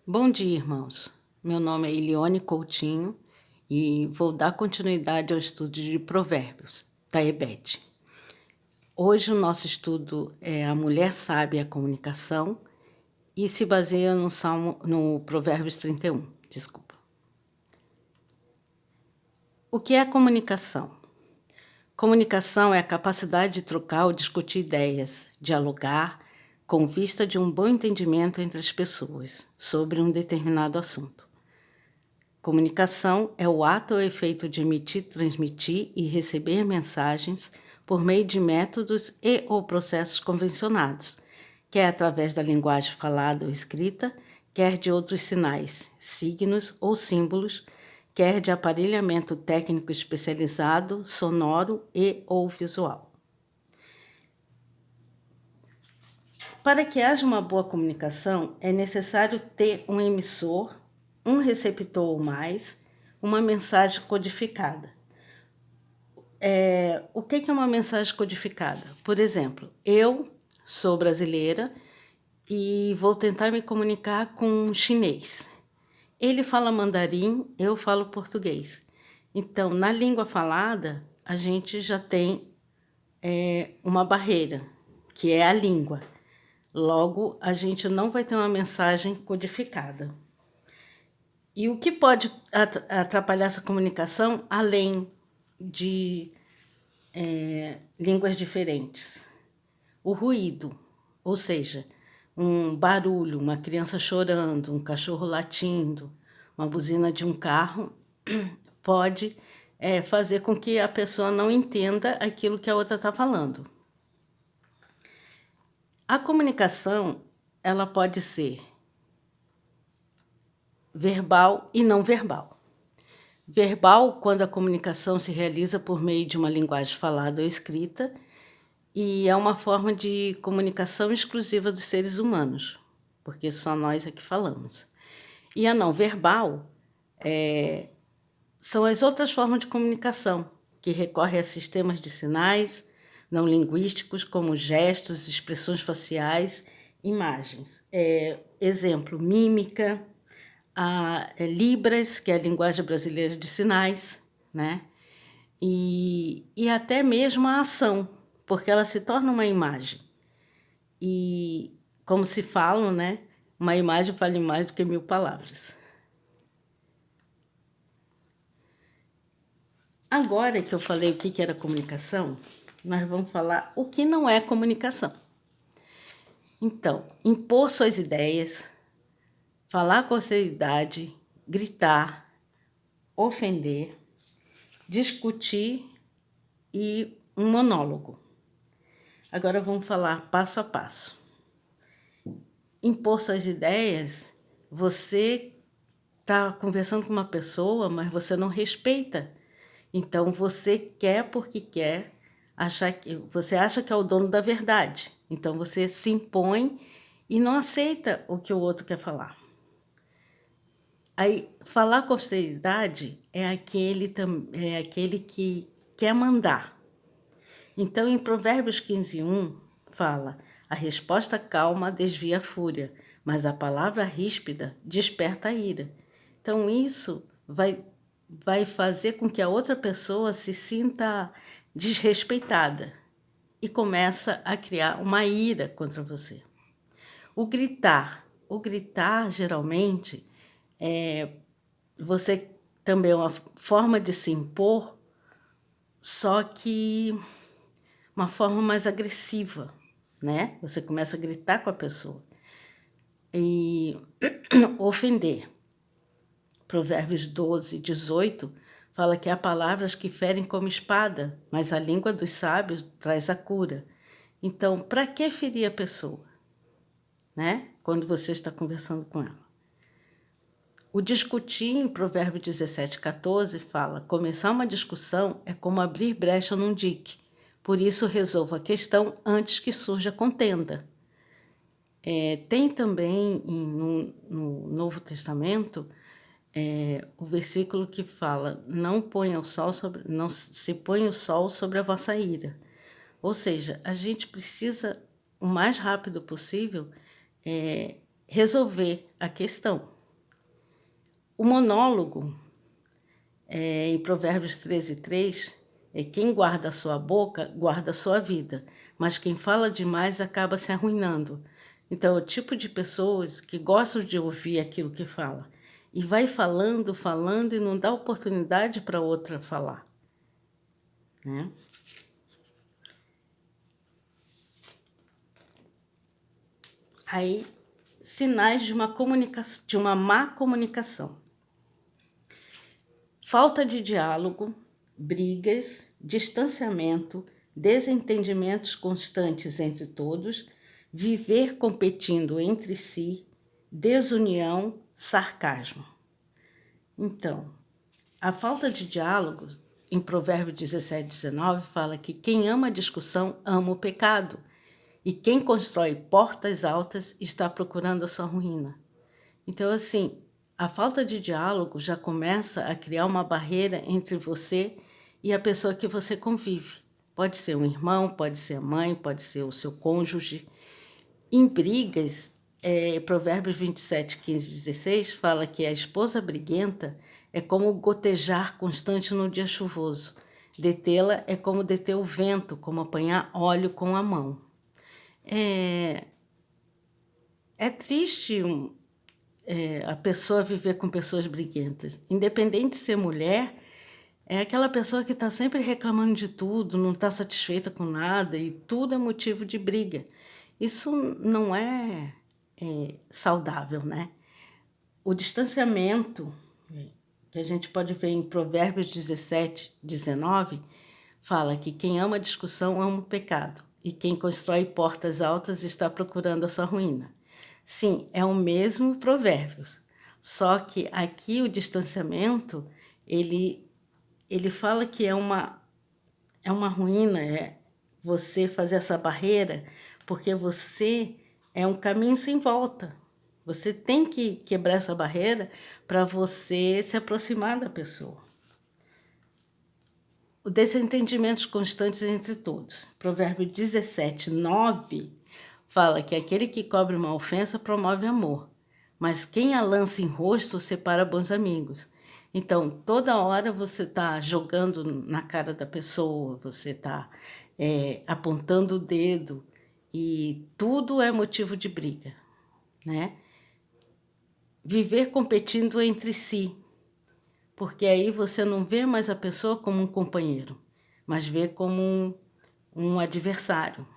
Bom dia, irmãos. Meu nome é Elione Coutinho e vou dar continuidade ao estudo de Provérbios, da EBED. Hoje o nosso estudo é A Mulher Sábia e a Comunicação e se baseia no Provérbios 31. Desculpa. O que é a comunicação? Comunicação é a capacidade de trocar ou discutir ideias, dialogar, com vista de um bom entendimento entre as pessoas sobre um determinado assunto. Comunicação é o ato ou efeito de emitir, transmitir e receber mensagens por meio de métodos e ou processos convencionados, quer através da linguagem falada ou escrita, quer de outros sinais, signos ou símbolos, quer de aparelhamento técnico especializado, sonoro e ou visual. Para que haja uma boa comunicação, é necessário ter um emissor, um receptor ou mais, uma mensagem codificada. O que é uma mensagem codificada? Por exemplo, eu sou brasileira e vou tentar me comunicar com um chinês. Ele fala mandarim, eu falo português. Então, na língua falada, a gente já tem uma barreira, que é a língua. Logo, a gente não vai ter uma mensagem codificada. E o que pode atrapalhar essa comunicação, além de línguas diferentes? O ruído, ou seja, um barulho, uma criança chorando, um cachorro latindo, uma buzina de um carro, pode fazer com que a pessoa não entenda aquilo que a outra está falando. A comunicação, ela pode ser verbal e não verbal. Verbal, quando a comunicação se realiza por meio de uma linguagem falada ou escrita, e é uma forma de comunicação exclusiva dos seres humanos, porque só nós é que falamos. E a não verbal são as outras formas de comunicação, que recorrem a sistemas de sinais não linguísticos, como gestos, expressões faciais, imagens. Exemplo, mímica, Libras, que é a linguagem brasileira de sinais, né? E até mesmo a ação, porque ela se torna uma imagem. E, como se falam, né? Uma imagem vale mais do que 1000 palavras. Agora que eu falei o que era comunicação, nós vamos falar o que não é comunicação. Então, impor suas ideias, falar com seriedade, gritar, ofender, discutir e um monólogo. Agora vamos falar passo a passo. Impor suas ideias, você está conversando com uma pessoa, mas você não respeita. Então, você quer porque quer, você acha que é o dono da verdade. Então, você se impõe e não aceita o que o outro quer falar. Aí, falar com austeridade é aquele que quer mandar. Então, em Provérbios 15:1, fala: a resposta calma desvia a fúria, mas a palavra ríspida desperta a ira. Então, isso vai fazer com que a outra pessoa se sinta desrespeitada e começa a criar uma ira contra você. O gritar geralmente você também é uma forma de se impor, só que uma forma mais agressiva, né? Você começa a gritar com a pessoa e ofender. Provérbios 12:18 fala que há palavras que ferem como espada, mas a língua dos sábios traz a cura. Então, para que ferir a pessoa, né? Quando você está conversando com ela. O discutir, em Provérbios 17:14, fala: começar uma discussão é como abrir brecha num dique. Por isso, resolva a questão antes que surja contenda. Tem também no Novo Testamento o versículo que fala: não se põe o sol sobre a vossa ira. Ou seja, a gente precisa, o mais rápido possível, resolver a questão. O monólogo, em Provérbios 13:3, é quem guarda a sua boca, guarda a sua vida, mas quem fala demais acaba se arruinando. Então, é o tipo de pessoas que gostam de ouvir aquilo que fala e vai falando, falando e não dá oportunidade para outra falar, né? Aí, sinais de uma má comunicação. Falta de diálogo, brigas, distanciamento, desentendimentos constantes entre todos, viver competindo entre si, desunião, sarcasmo. Então, a falta de diálogo, em Provérbios 17:19, fala que quem ama a discussão ama o pecado, e quem constrói portas altas está procurando a sua ruína. Então, assim, a falta de diálogo já começa a criar uma barreira entre você e a pessoa que você convive. Pode ser um irmão, pode ser a mãe, pode ser o seu cônjuge. Em brigas, Provérbios 27:15-16 fala que a esposa briguenta é como gotejar constante no dia chuvoso. Detê-la é como deter o vento, como apanhar óleo com a mão. É triste a pessoa viver com pessoas briguentas. Independente de ser mulher, é aquela pessoa que está sempre reclamando de tudo, não está satisfeita com nada e tudo é motivo de briga. Isso não é saudável, né? O distanciamento, que a gente pode ver em Provérbios 17:19, fala que quem ama a discussão ama o pecado, e quem constrói portas altas está procurando a sua ruína. Sim, é o mesmo Provérbios, só que aqui o distanciamento, ele fala que é uma ruína, é você fazer essa barreira, porque você é um caminho sem volta. Você tem que quebrar essa barreira para você se aproximar da pessoa. O desentendimentos constantes entre todos. Provérbio 17:9 fala que aquele que cobre uma ofensa promove amor, mas quem a lança em rosto separa bons amigos. Então, toda hora você está jogando na cara da pessoa, você está apontando o dedo, e tudo é motivo de briga, né? Viver competindo entre si, porque aí você não vê mais a pessoa como um companheiro, mas vê como um adversário.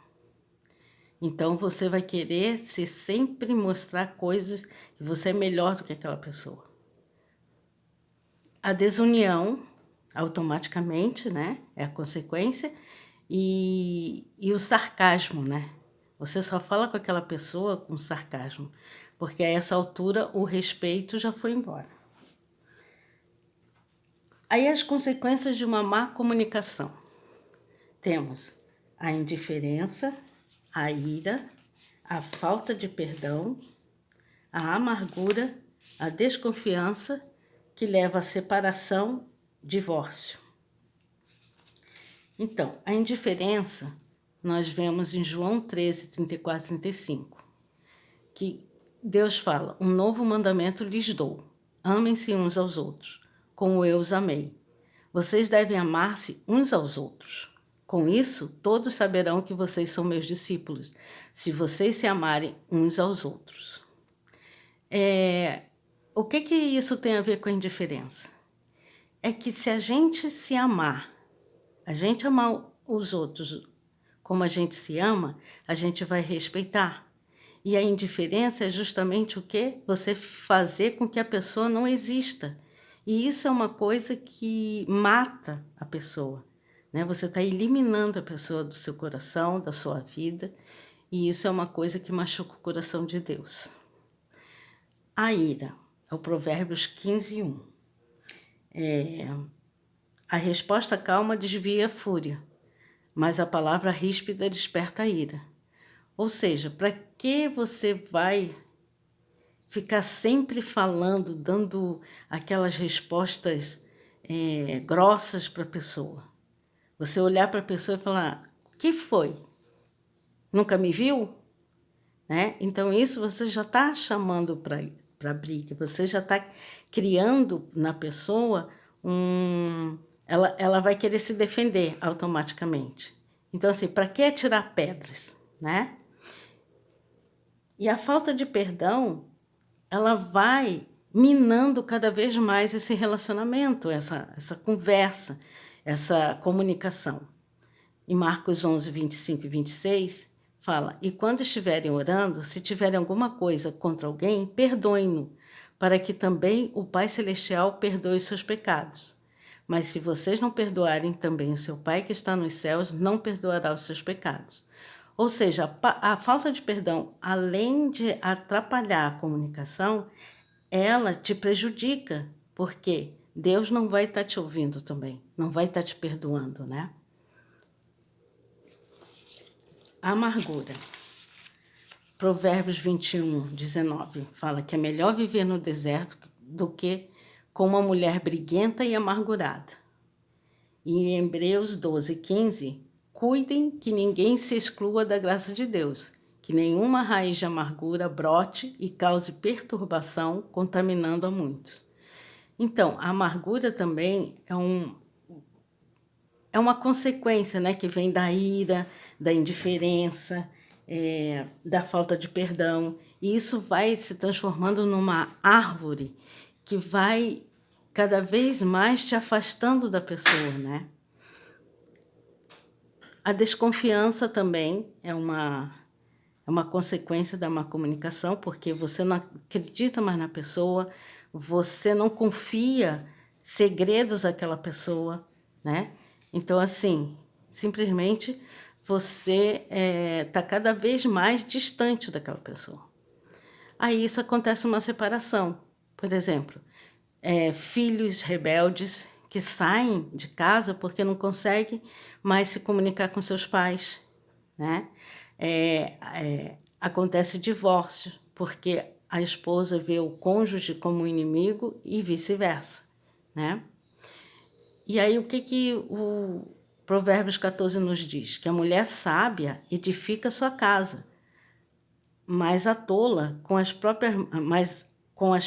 Então você vai querer sempre mostrar coisas que você é melhor do que aquela pessoa. A desunião, automaticamente, né? É a consequência. E o sarcasmo, né? Você só fala com aquela pessoa com sarcasmo, porque a essa altura o respeito já foi embora. Aí as consequências de uma má comunicação. Temos a indiferença, a ira, a falta de perdão, a amargura, a desconfiança, que leva à separação, divórcio. Então, a indiferença nós vemos em João 13:34-35, que Deus fala: um novo mandamento lhes dou, amem-se uns aos outros, como eu os amei. Vocês devem amar-se uns aos outros. Com isso, todos saberão que vocês são meus discípulos, se vocês se amarem uns aos outros. O que isso tem a ver com a indiferença? É que se a gente se amar, a gente amar os outros como a gente se ama, a gente vai respeitar. E a indiferença é justamente o quê? Você fazer com que a pessoa não exista. E isso é uma coisa que mata a pessoa, né? Você está eliminando a pessoa do seu coração, da sua vida, e isso é uma coisa que machuca o coração de Deus. A ira, é o Provérbios 15:1. A resposta calma desvia a fúria, mas a palavra ríspida desperta a ira. Ou seja, para que você vai ficar sempre falando, dando aquelas respostas grossas para a pessoa? Você olhar para a pessoa e falar: o que foi? Nunca me viu? Né? Então, isso você já está chamando para briga. Você já está criando na pessoa ela vai querer se defender automaticamente. Então, assim, para que atirar pedras, né? E a falta de perdão, ela vai minando cada vez mais esse relacionamento, essa conversa, essa comunicação. Em Marcos 11, 25 e 26, fala: E quando estiverem orando, se tiverem alguma coisa contra alguém, perdoem-no, para que também o Pai Celestial perdoe os seus pecados. Mas se vocês não perdoarem também o seu Pai que está nos céus, não perdoará os seus pecados. Ou seja, a falta de perdão, além de atrapalhar a comunicação, ela te prejudica, porque Deus não vai estar te ouvindo também, não vai estar te perdoando, né? Amargura. Provérbios 21, 19, fala que é melhor viver no deserto do que com uma mulher briguenta e amargurada. E em Hebreus 12, 15, cuidem que ninguém se exclua da graça de Deus, que nenhuma raiz de amargura brote e cause perturbação, contaminando a muitos. Então, a amargura também é uma consequência, né, que vem da ira, da indiferença, da falta de perdão. E isso vai se transformando numa árvore que vai cada vez mais te afastando da pessoa, né? A desconfiança também é uma consequência da má comunicação, porque você não acredita mais na pessoa, você não confia segredos daquela pessoa, né? Então, assim, simplesmente você está cada vez mais distante daquela pessoa. Aí isso acontece uma separação. Por exemplo, filhos rebeldes que saem de casa porque não conseguem mais se comunicar com seus pais, né? Acontece divórcio, porque a esposa vê o cônjuge como inimigo e vice-versa, né? E aí o que o Provérbios 14 nos diz? Que a mulher sábia edifica sua casa, mas a tola, com as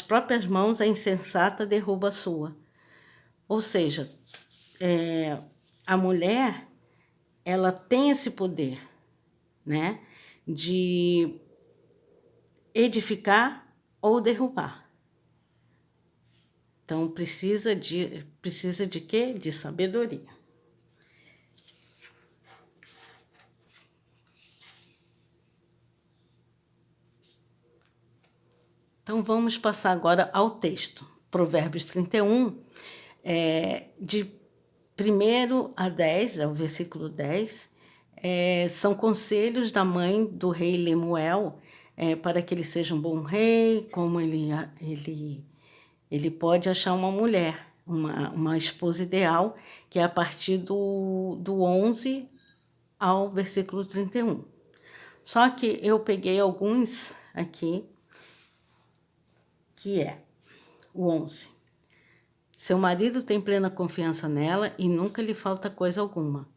próprias mãos, a insensata derruba a sua. Ou seja, a mulher, ela tem esse poder, né, de edificar ou derrubar. Então, precisa de quê? De sabedoria. Então, vamos passar agora ao texto. Provérbios 31, de 1 a 10, é o versículo 10, são conselhos da mãe do rei Lemuel, para que ele seja um bom rei, como ele pode achar uma mulher, uma esposa ideal, que é a partir do 11 ao versículo 31. Só que eu peguei alguns aqui, que é o 11. Seu marido tem plena confiança nela e nunca lhe falta coisa alguma.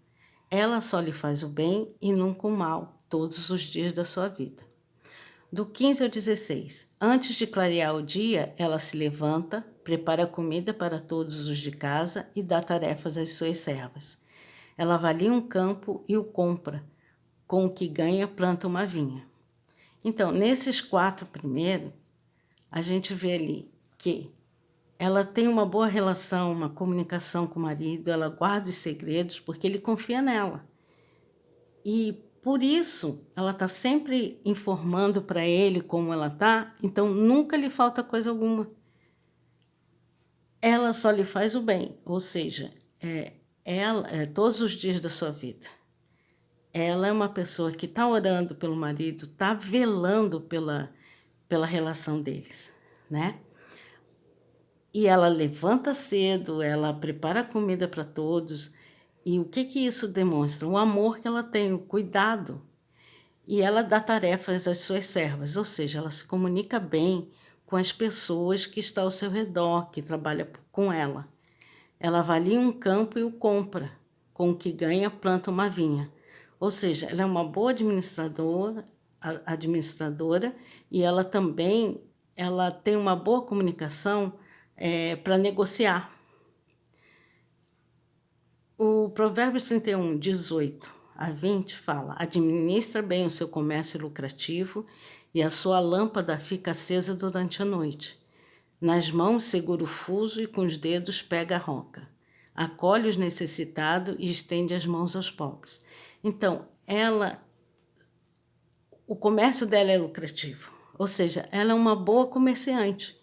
Ela só lhe faz o bem e nunca o mal, todos os dias da sua vida. Do 15 ao 16. Antes de clarear o dia, ela se levanta, prepara comida para todos os de casa e dá tarefas às suas servas. Ela avalia um campo e o compra. Com o que ganha, planta uma vinha. Então, nesses 4 primeiros, a gente vê ali que ela tem uma boa relação, uma comunicação com o marido, ela guarda os segredos porque ele confia nela. E por isso ela está sempre informando para ele como ela está, então nunca lhe falta coisa alguma. Ela só lhe faz o bem, ou seja, todos os dias da sua vida. Ela é uma pessoa que está orando pelo marido, está velando pela relação deles, né? E ela levanta cedo, ela prepara comida para todos. E o que isso demonstra? O amor que ela tem, o cuidado. E ela dá tarefas às suas servas, ou seja, ela se comunica bem com as pessoas que estão ao seu redor, que trabalham com ela. Ela avalia um campo e o compra. Com o que ganha, planta uma vinha. Ou seja, ela é uma boa administradora e ela também ela tem uma boa comunicação para negociar. O Provérbios 31, 18 a 20 fala: administra bem o seu comércio lucrativo e a sua lâmpada fica acesa durante a noite. Nas mãos segura o fuso e com os dedos pega a roca. Acolhe os necessitados e estende as mãos aos pobres. Então, o comércio dela é lucrativo, ou seja, ela é uma boa comerciante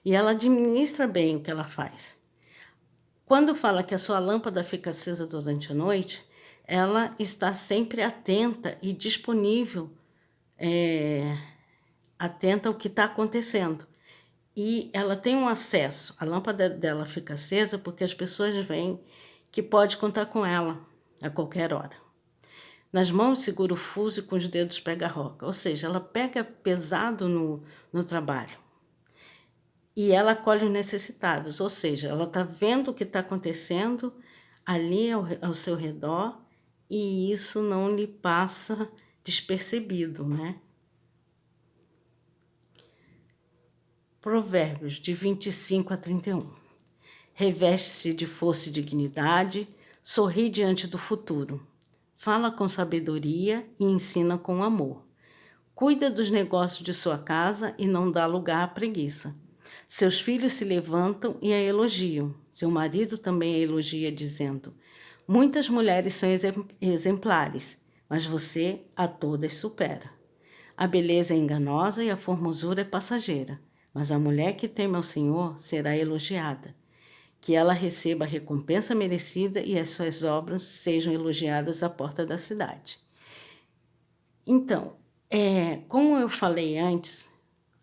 e ela administra bem o que ela faz. Quando fala que a sua lâmpada fica acesa durante a noite, ela está sempre atenta e disponível, atenta ao que está acontecendo. E ela tem um acesso, a lâmpada dela fica acesa porque as pessoas veem que pode contar com ela a qualquer hora. Nas mãos segura o fuso e com os dedos pega a roca, ou seja, ela pega pesado no trabalho. E ela acolhe os necessitados, ou seja, ela está vendo o que está acontecendo ali ao seu redor e isso não lhe passa despercebido, né? Provérbios de 25 a 31. Reveste-se de força e dignidade, sorri diante do futuro. Fala com sabedoria e ensina com amor. Cuida dos negócios de sua casa e não dá lugar à preguiça. Seus filhos se levantam e a elogiam. Seu marido também a elogia, dizendo: muitas mulheres são exemplares, mas você a todas supera. A beleza é enganosa e a formosura é passageira, mas a mulher que teme ao Senhor será elogiada. Que ela receba a recompensa merecida e as suas obras sejam elogiadas à porta da cidade. Então, como eu falei antes,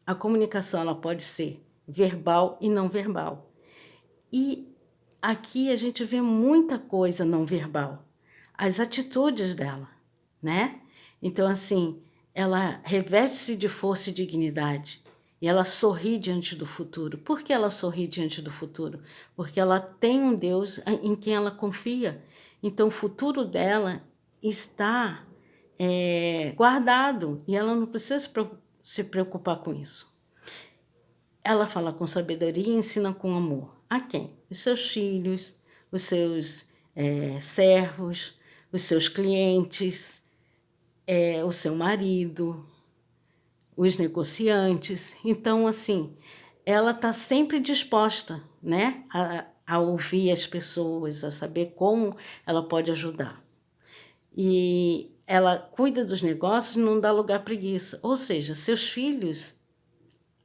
a comunicação ela pode ser verbal e não verbal. E aqui a gente vê muita coisa não verbal. As atitudes dela, né? Então, assim, ela reveste-se de força e dignidade. E ela sorri diante do futuro. Por que ela sorri diante do futuro? Porque ela tem um Deus em quem ela confia. Então, o futuro dela está guardado e ela não precisa se preocupar com isso. Ela fala com sabedoria e ensina com amor. A quem? Os seus filhos, os seus servos, os seus clientes, o seu marido, os negociantes. Então, assim, ela está sempre disposta, né, a ouvir as pessoas, a saber como ela pode ajudar. E ela cuida dos negócios e não dá lugar à preguiça. Ou seja, seus filhos,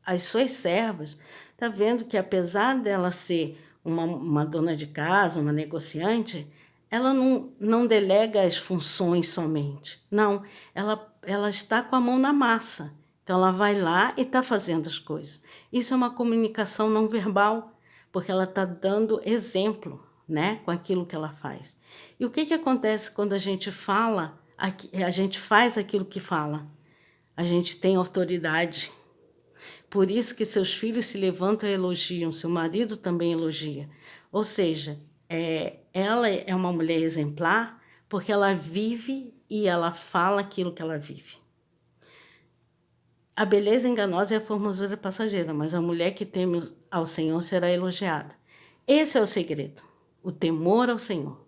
as suas servas, está vendo que apesar dela ser uma dona de casa, uma negociante, ela não delega as funções somente. Não, ela está com a mão na massa. Então, ela vai lá e está fazendo as coisas. Isso é uma comunicação não verbal, porque ela está dando exemplo, né, com aquilo que ela faz. E o que acontece quando a gente fala, a gente faz aquilo que fala? A gente tem autoridade. Por isso que seus filhos se levantam e elogiam, seu marido também elogia. Ou seja, ela é uma mulher exemplar porque ela vive e ela fala aquilo que ela vive. A beleza enganosa e a formosura passageira, mas a mulher que teme ao Senhor será elogiada. Esse é o segredo, o temor ao Senhor.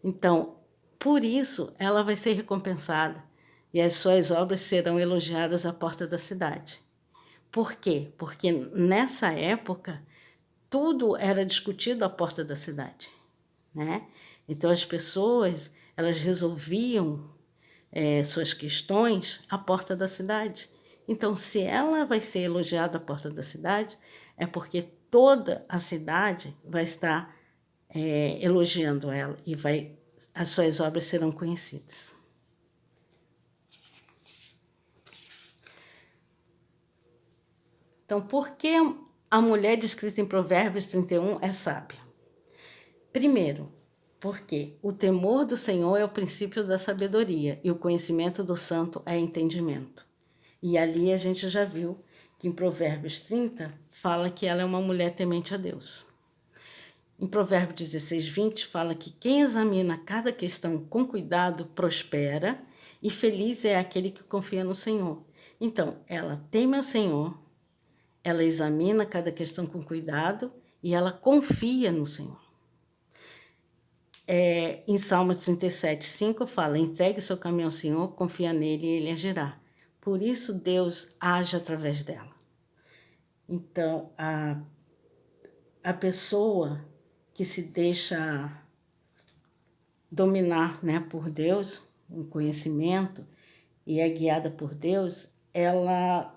Então, por isso, ela vai ser recompensada e as suas obras serão elogiadas à porta da cidade. Por quê? Porque nessa época, tudo era discutido à porta da cidade, né? Então, as pessoas, elas resolviam suas questões à porta da cidade. Então, se ela vai ser elogiada à porta da cidade, é porque toda a cidade vai estar elogiando ela e as suas obras serão conhecidas. Então, por que a mulher descrita em Provérbios 31 é sábia? Primeiro, porque o temor do Senhor é o princípio da sabedoria e o conhecimento do santo é entendimento. E ali a gente já viu que em Provérbios 30 fala que ela é uma mulher temente a Deus. Em Provérbios 16, 20 fala que quem examina cada questão com cuidado prospera e feliz é aquele que confia no Senhor. Então, ela teme ao Senhor, ela examina cada questão com cuidado e ela confia no Senhor. Em Salmos 37:5 fala, entregue seu caminho ao Senhor, confia nele e ele agirá. Por isso Deus age através dela. Então, a pessoa que se deixa dominar, né, por Deus, um conhecimento, e é guiada por Deus, ela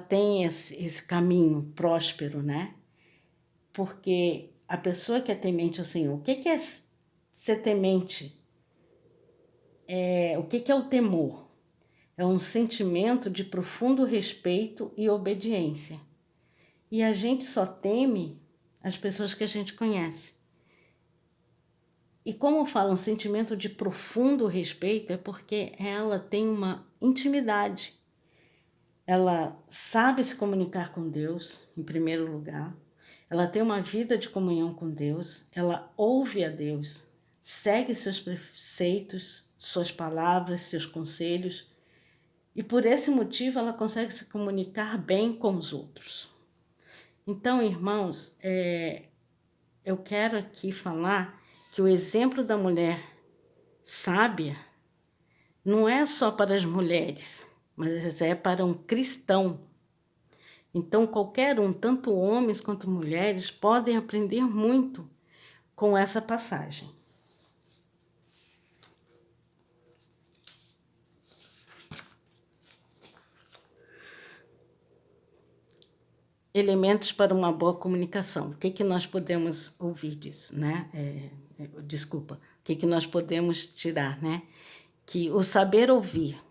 tem esse caminho próspero, né? Porque a pessoa que é temente ao Senhor, o que é ser temente? O que é o temor? É um sentimento de profundo respeito e obediência. E a gente só teme as pessoas que a gente conhece. E como eu falo, um sentimento de profundo respeito é porque ela tem uma intimidade. Ela sabe se comunicar com Deus, em primeiro lugar. Ela tem uma vida de comunhão com Deus. Ela ouve a Deus, segue seus preceitos, suas palavras, seus conselhos. E por esse motivo ela consegue se comunicar bem com os outros. Então, irmãos, eu quero aqui falar que o exemplo da mulher sábia não é só para as mulheres, mas é para um cristão. Então, qualquer um, tanto homens quanto mulheres, podem aprender muito com essa passagem. Elementos para uma boa comunicação. O que nós podemos ouvir disso, né? Desculpa. O que nós podemos tirar, né? Que o saber ouvir.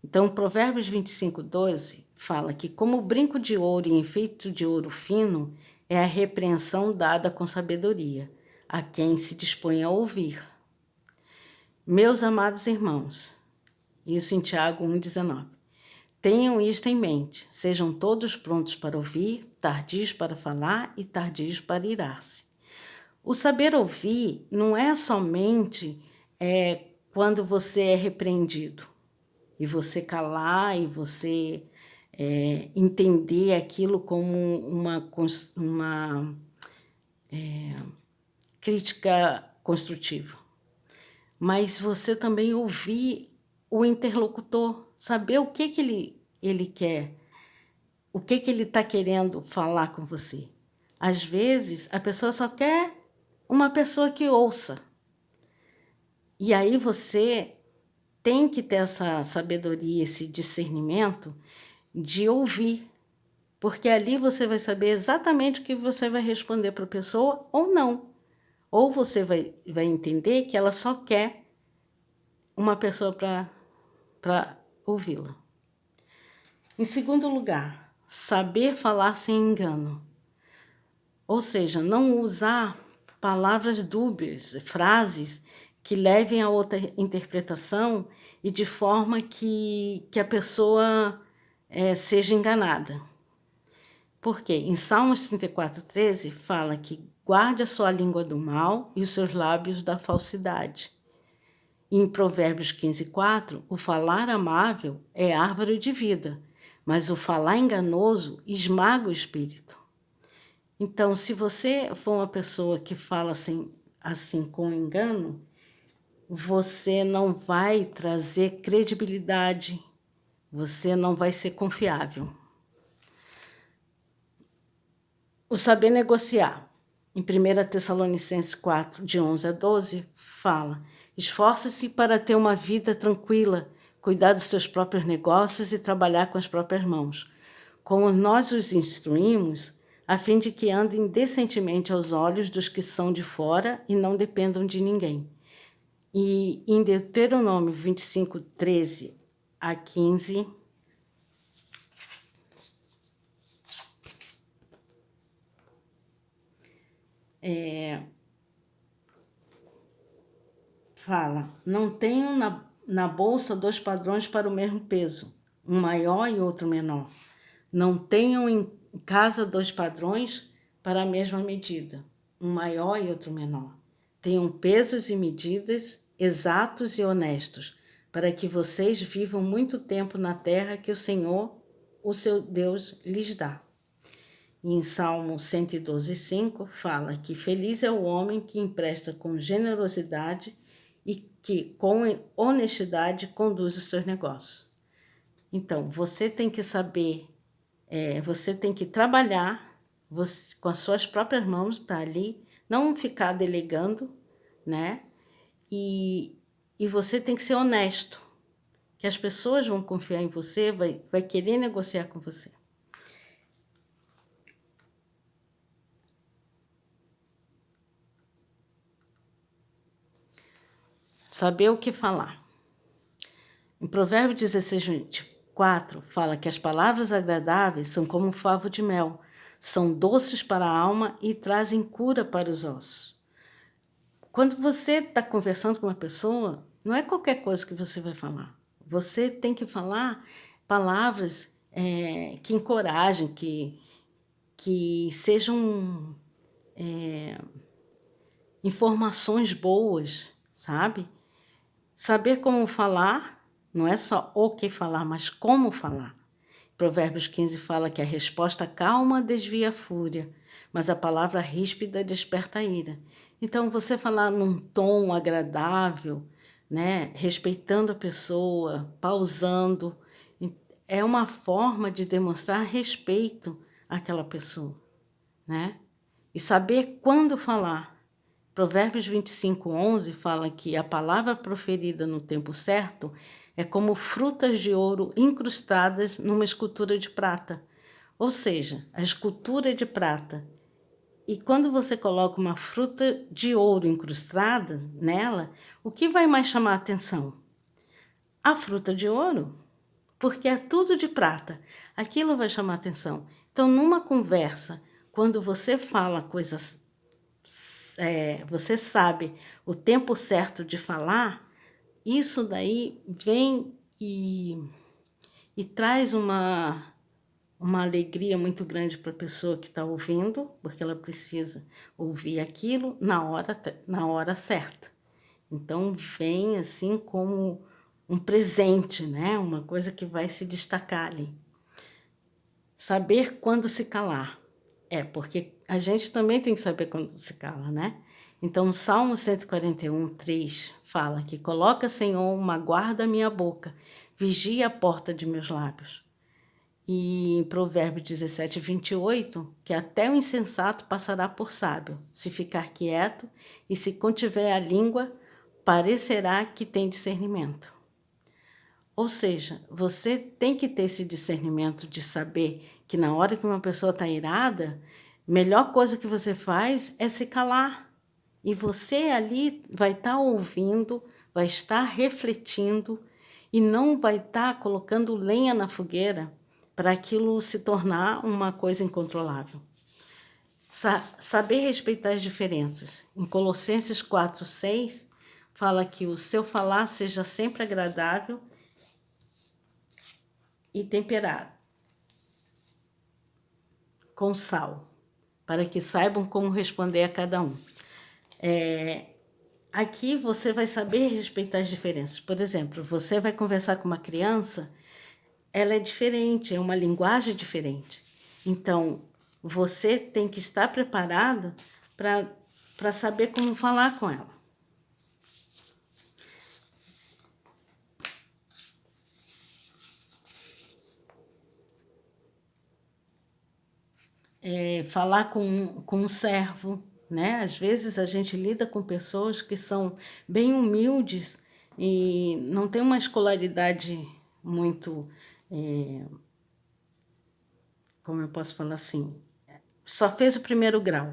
Então, Provérbios 25:12 fala que como o brinco de ouro e enfeite de ouro fino é a repreensão dada com sabedoria, a quem se dispõe a ouvir. Meus amados irmãos, isso em Tiago 1:19. Tenham isto em mente, sejam todos prontos para ouvir, tardios para falar e tardios para irar-se. O saber ouvir não é somente quando você é repreendido, e você calar, e você entender aquilo como uma crítica construtiva. Mas você também ouvir o interlocutor, saber o que ele quer, o que ele está querendo falar com você. Às vezes, a pessoa só quer uma pessoa que ouça. E aí você tem que ter essa sabedoria, esse discernimento de ouvir, porque ali você vai saber exatamente o que você vai responder para a pessoa ou não. Ou você vai entender que ela só quer uma pessoa para ouvi-la. Em segundo lugar, saber falar sem engano. Ou seja, não usar palavras dúbias, frases que levem a outra interpretação e de forma que a pessoa seja enganada. Porque em Salmos 34:13 fala que guarde a sua língua do mal e os seus lábios da falsidade. E em Provérbios 15:4, o falar amável é árvore de vida, mas o falar enganoso esmaga o espírito. Então, se você for uma pessoa que fala assim com engano, você não vai trazer credibilidade, você não vai ser confiável. O saber negociar. Em 1 Tessalonicenses 4, de 11-12, fala: esforce-se para ter uma vida tranquila, cuidar dos seus próprios negócios e trabalhar com as próprias mãos, como nós os instruímos, a fim de que andem decentemente aos olhos dos que são de fora e não dependam de ninguém. E em Deuteronômio 25:13-15, fala: não tenham na bolsa 2 padrões para o mesmo peso, um maior e outro menor. Não tenham em casa 2 padrões para a mesma medida, um maior e outro menor. Tenham pesos e medidas exatos e honestos, para que vocês vivam muito tempo na terra que o Senhor o seu Deus lhes dá. E em Salmo 112:5 fala que feliz é o homem que empresta com generosidade e que com honestidade conduz os seus negócios. Então, você tem que saber, você tem que trabalhar com as suas próprias mãos, tá ali, não ficar delegando, né? E você tem que ser honesto, que as pessoas vão confiar em você, vai querer negociar com você. Saber o que falar. Em Provérbios 16:24, fala que as palavras agradáveis são como um favo de mel, são doces para a alma e trazem cura para os ossos. Quando você está conversando com uma pessoa, não é qualquer coisa que você vai falar. Você tem que falar palavras que encorajem, que sejam informações boas, sabe? Saber como falar, não é só o que falar, mas como falar. Provérbios 15 fala que a resposta calma desvia a fúria, mas a palavra ríspida desperta a ira. Então, você falar num tom agradável, né, respeitando a pessoa, pausando, é uma forma de demonstrar respeito àquela pessoa, né? E saber quando falar. Provérbios 25:11 fala que a palavra proferida no tempo certo é como frutas de ouro incrustadas numa escultura de prata. Ou seja, a escultura é de prata. E quando você coloca uma fruta de ouro incrustada nela, o que vai mais chamar a atenção? A fruta de ouro, porque é tudo de prata. Aquilo vai chamar a atenção. Então, numa conversa, quando você fala coisas você sabe o tempo certo de falar, isso daí vem e traz uma alegria muito grande para a pessoa que está ouvindo, porque ela precisa ouvir aquilo na hora certa. Então, vem assim como um presente, né? Uma coisa que vai se destacar ali. Saber quando se calar. Porque a gente também tem que saber quando se cala, né? Então, o Salmo 141:3 fala que coloca, Senhor, uma guarda à minha boca, vigia a porta de meus lábios. E em Provérbios 17:28, que até o insensato passará por sábio, se ficar quieto, e se contiver a língua, parecerá que tem discernimento. Ou seja, você tem que ter esse discernimento de saber que na hora que uma pessoa está irada, a melhor coisa que você faz é se calar. E você ali vai estar ouvindo, vai estar refletindo e não vai estar colocando lenha na fogueira para aquilo se tornar uma coisa incontrolável. Saber respeitar as diferenças. Em Colossenses 4:6, fala que o seu falar seja sempre agradável e temperado com sal, para que saibam como responder a cada um. Aqui você vai saber respeitar as diferenças. Por exemplo, você vai conversar com uma criança, ela é diferente, é uma linguagem diferente. Então, você tem que estar preparado para saber como falar com ela. Falar com um servo, né? Às vezes a gente lida com pessoas que são bem humildes e não tem uma escolaridade muito, como eu posso falar assim, só fez o primeiro grau.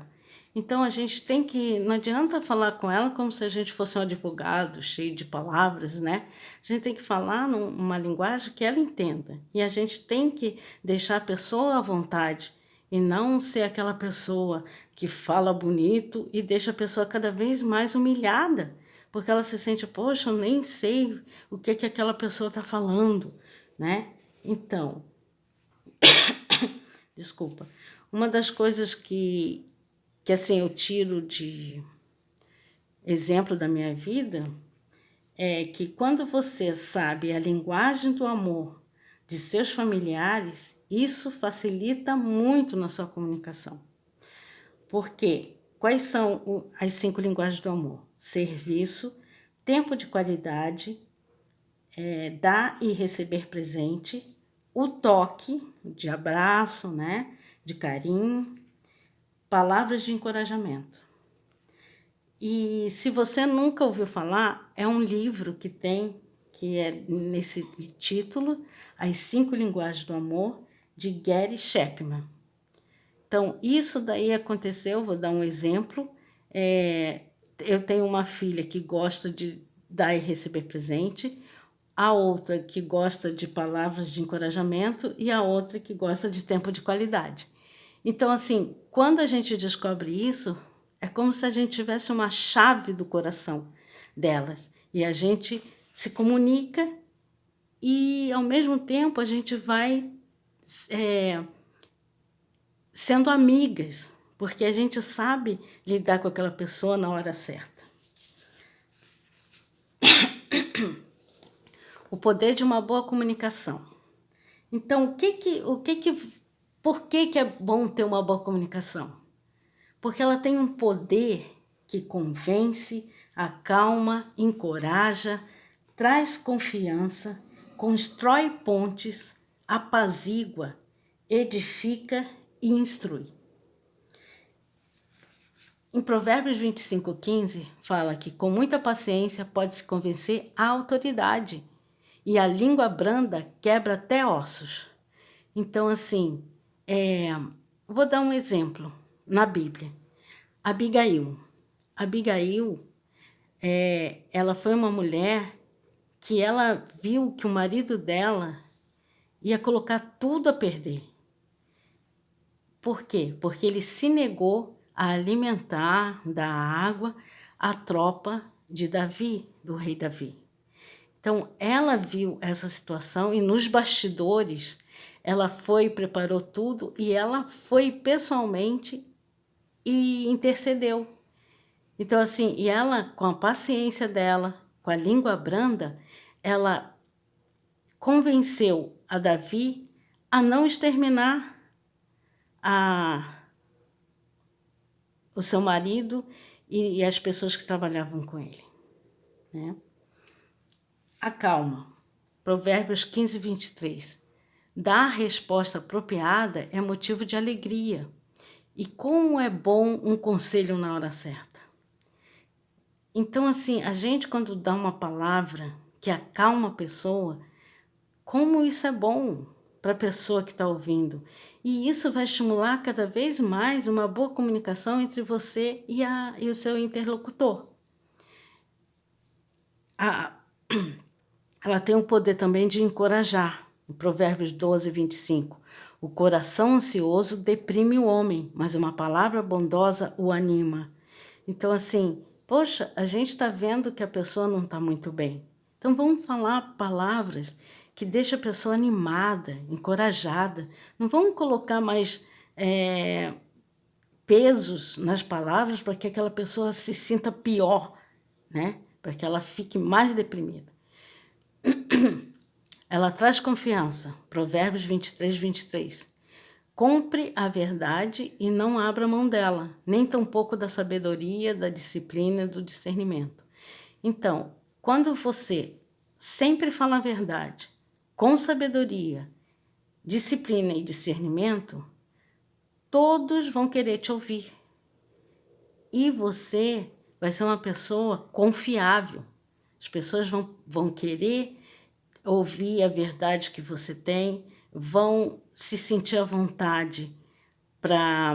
Então a gente tem que, não adianta falar com ela como se a gente fosse um advogado cheio de palavras, né? A gente tem que falar numa linguagem que ela entenda. E a gente tem que deixar a pessoa à vontade e não ser aquela pessoa que fala bonito e deixa a pessoa cada vez mais humilhada, porque ela se sente, poxa, eu nem sei o que aquela pessoa está falando, né? Então, desculpa. Uma das coisas que assim eu tiro de exemplo da minha vida é que quando você sabe a linguagem do amor de seus familiares, isso facilita muito na sua comunicação. Porque quais são as 5 linguagens do amor? Serviço, tempo de qualidade, dar e receber presente, o toque, de abraço, né? De carinho, palavras de encorajamento. E se você nunca ouviu falar, é um livro que é nesse título, As 5 Linguagens do Amor, de Gary Chapman. Então, isso daí aconteceu, vou dar um exemplo. Eu tenho uma filha que gosta de dar e receber presente, a outra que gosta de palavras de encorajamento e a outra que gosta de tempo de qualidade. Então, assim, quando a gente descobre isso, é como se a gente tivesse uma chave do coração delas. E a gente se comunica e, ao mesmo tempo, a gente vai sendo amigas, porque a gente sabe lidar com aquela pessoa na hora certa. O poder de uma boa comunicação. Então, por que é bom ter uma boa comunicação? Porque ela tem um poder que convence, acalma, encoraja, traz confiança, constrói pontes, apazigua, edifica e instrui. Em Provérbios 25:15, fala que com muita paciência pode-se convencer a autoridade e a língua branda quebra até ossos. Então, assim, vou dar um exemplo na Bíblia. Abigail, ela foi uma mulher que ela viu que o marido dela ia colocar tudo a perder. Por quê? Porque ele se negou a alimentar da água a tropa de Davi, do rei Davi. Então, ela viu essa situação e nos bastidores ela foi, preparou tudo e ela foi pessoalmente e intercedeu. Então, assim, e ela, com a paciência dela, com a língua branda, ela convenceu a Davi a não exterminar o seu marido e as pessoas que trabalhavam com ele, né? A calma. Provérbios 15:23. Dar a resposta apropriada é motivo de alegria. E como é bom um conselho na hora certa. Então, assim, a gente quando dá uma palavra que acalma a pessoa, como isso é bom para a pessoa que está ouvindo. E isso vai estimular cada vez mais uma boa comunicação entre você e o seu interlocutor. Ela tem o poder também de encorajar. Em Provérbios 12:25. O coração ansioso deprime o homem, mas uma palavra bondosa o anima. Então, assim, poxa, a gente está vendo que a pessoa não está muito bem. Então, vamos falar palavras que deixam a pessoa animada, encorajada. Não vamos colocar mais pesos nas palavras para que aquela pessoa se sinta pior, né? Para que ela fique mais deprimida. Ela traz confiança. Provérbios 23:23. Compre a verdade e não abra mão dela, nem tampouco da sabedoria, da disciplina e do discernimento. Então, quando você sempre fala a verdade, com sabedoria, disciplina e discernimento, todos vão querer te ouvir. E você vai ser uma pessoa confiável. As pessoas vão querer ouvir a verdade que você tem, vão se sentir à vontade para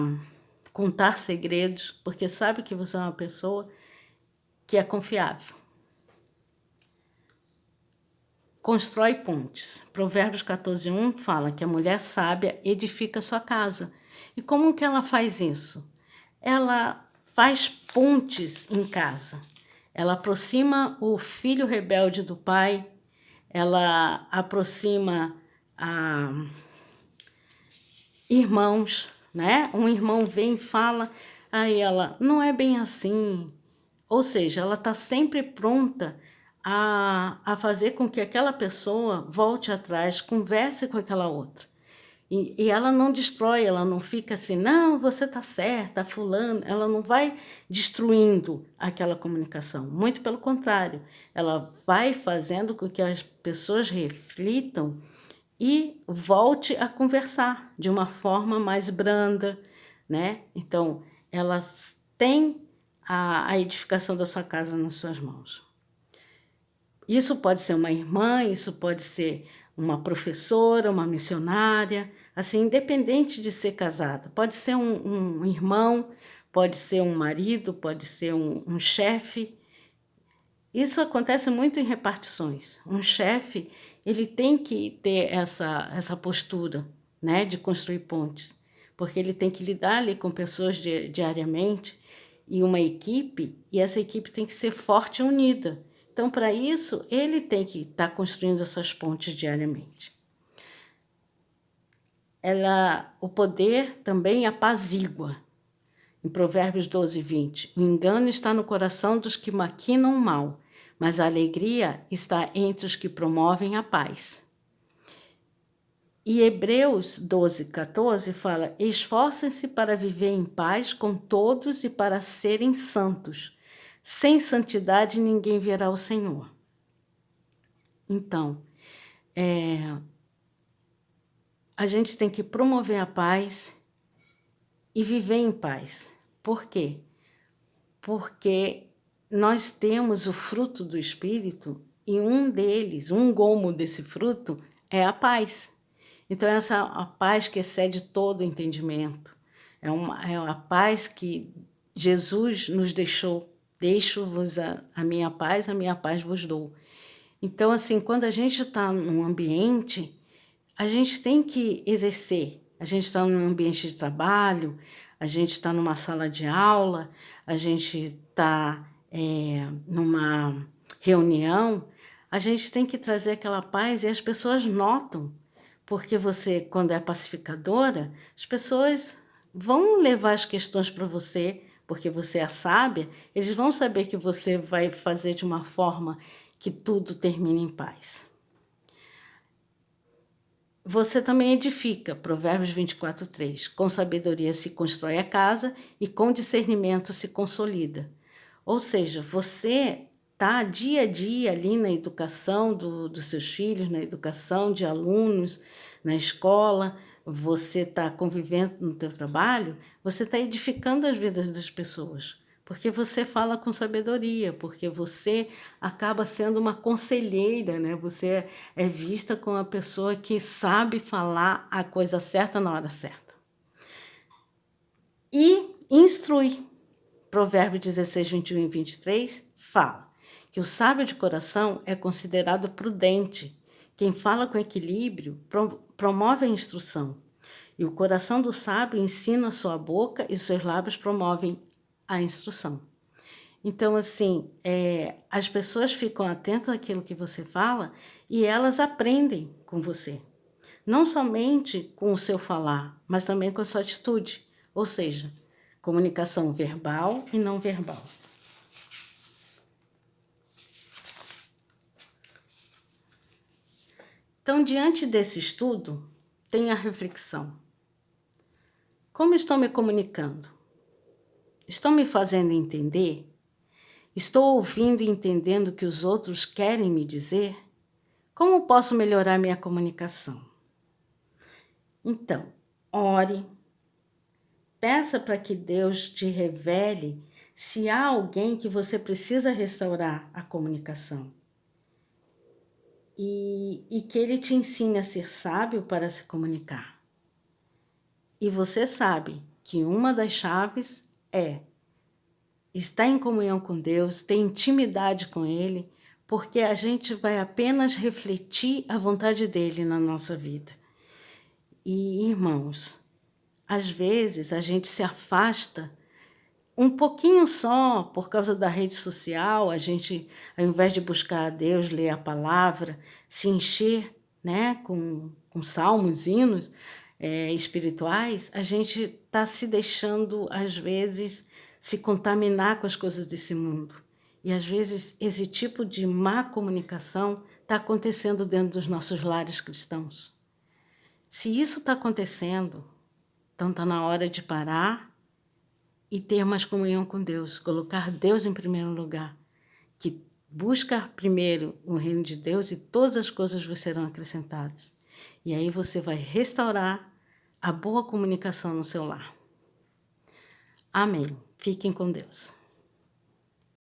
contar segredos, porque sabe que você é uma pessoa que é confiável. Constrói pontes. Provérbios 14:1 fala que a mulher sábia edifica sua casa. E como que ela faz isso? Ela faz pontes em casa. Ela aproxima o filho rebelde do pai, ela aproxima irmãos, né? Um irmão vem e fala, aí ela, não é bem assim. Ou seja, ela está sempre pronta a fazer com que aquela pessoa volte atrás, converse com aquela outra. E ela não destrói, ela não fica assim, não, você está certa, fulano. Ela não vai destruindo aquela comunicação. Muito pelo contrário, ela vai fazendo com que as pessoas reflitam e volte a conversar de uma forma mais branda, né? Então, elas têm a edificação da sua casa nas suas mãos. Isso pode ser uma irmã, isso pode ser uma professora, uma missionária, assim, independente de ser casada. Pode ser um irmão, pode ser um marido, pode ser um chefe. Isso acontece muito em repartições. Um chefe, ele tem que ter essa postura, né, de construir pontes, porque ele tem que lidar ali com pessoas diariamente e uma equipe, e essa equipe tem que ser forte e unida. Então, para isso, ele tem que estar construindo essas pontes diariamente. O poder também apazigua. Em Provérbios 12, 20, o engano está no coração dos que maquinam o mal, mas a alegria está entre os que promovem a paz. E Hebreus 12, 14 fala, esforcem-se para viver em paz com todos e para serem santos. Sem santidade ninguém verá o Senhor. Então, a gente tem que promover a paz e viver em paz. Por quê? Porque nós temos o fruto do Espírito e um deles, um gomo desse fruto, é a paz. Então, essa a paz que excede todo o entendimento. É a paz que Jesus nos deixou. Deixo-vos a minha paz vos dou. Então, assim, quando a gente está num ambiente, a gente tem que exercer. A gente está num ambiente de trabalho, a gente está numa sala de aula, a gente está numa reunião, a gente tem que trazer aquela paz e as pessoas notam. Porque você, quando é pacificadora, as pessoas vão levar as questões para você, porque você é sábia, eles vão saber que você vai fazer de uma forma que tudo termine em paz. Você também edifica, Provérbios 24, 3. Com sabedoria se constrói a casa e com discernimento se consolida. Ou seja, você está dia a dia ali na educação dos seus filhos, na educação de alunos, na escola, você está convivendo no teu trabalho, você está edificando as vidas das pessoas. Porque você fala com sabedoria, porque você acaba sendo uma conselheira, né? Você é vista como uma pessoa que sabe falar a coisa certa na hora certa. E instrui. Provérbios 16, 21 e 23 fala que o sábio de coração é considerado prudente. Quem fala com equilíbrio promove a instrução. E o coração do sábio ensina a sua boca e seus lábios promovem a instrução. Então, assim, as pessoas ficam atentas àquilo que você fala e elas aprendem com você. Não somente com o seu falar, mas também com a sua atitude. Ou seja, comunicação verbal e não verbal. Então, diante desse estudo, tem a reflexão. Como estou me comunicando? Estou me fazendo entender? Estou ouvindo e entendendo o que os outros querem me dizer? Como posso melhorar minha comunicação? Então, ore, peça para que Deus te revele se há alguém que você precisa restaurar a comunicação. E que Ele te ensine a ser sábio para se comunicar. E você sabe que uma das chaves é estar em comunhão com Deus, ter intimidade com Ele, porque a gente vai apenas refletir a vontade dEle na nossa vida. E, irmãos, às vezes a gente se afasta um pouquinho só por causa da rede social, a gente, ao invés de buscar a Deus, ler a palavra, se encher, né, com salmos, hinos espirituais, a gente está se deixando, às vezes, se contaminar com as coisas desse mundo. E às vezes esse tipo de má comunicação está acontecendo dentro dos nossos lares cristãos. Se isso está acontecendo, então está na hora de parar e ter mais comunhão com Deus, colocar Deus em primeiro lugar, que busca primeiro o reino de Deus e todas as coisas vos serão acrescentadas. E aí você vai restaurar a boa comunicação no seu lar. Amém. Fiquem com Deus.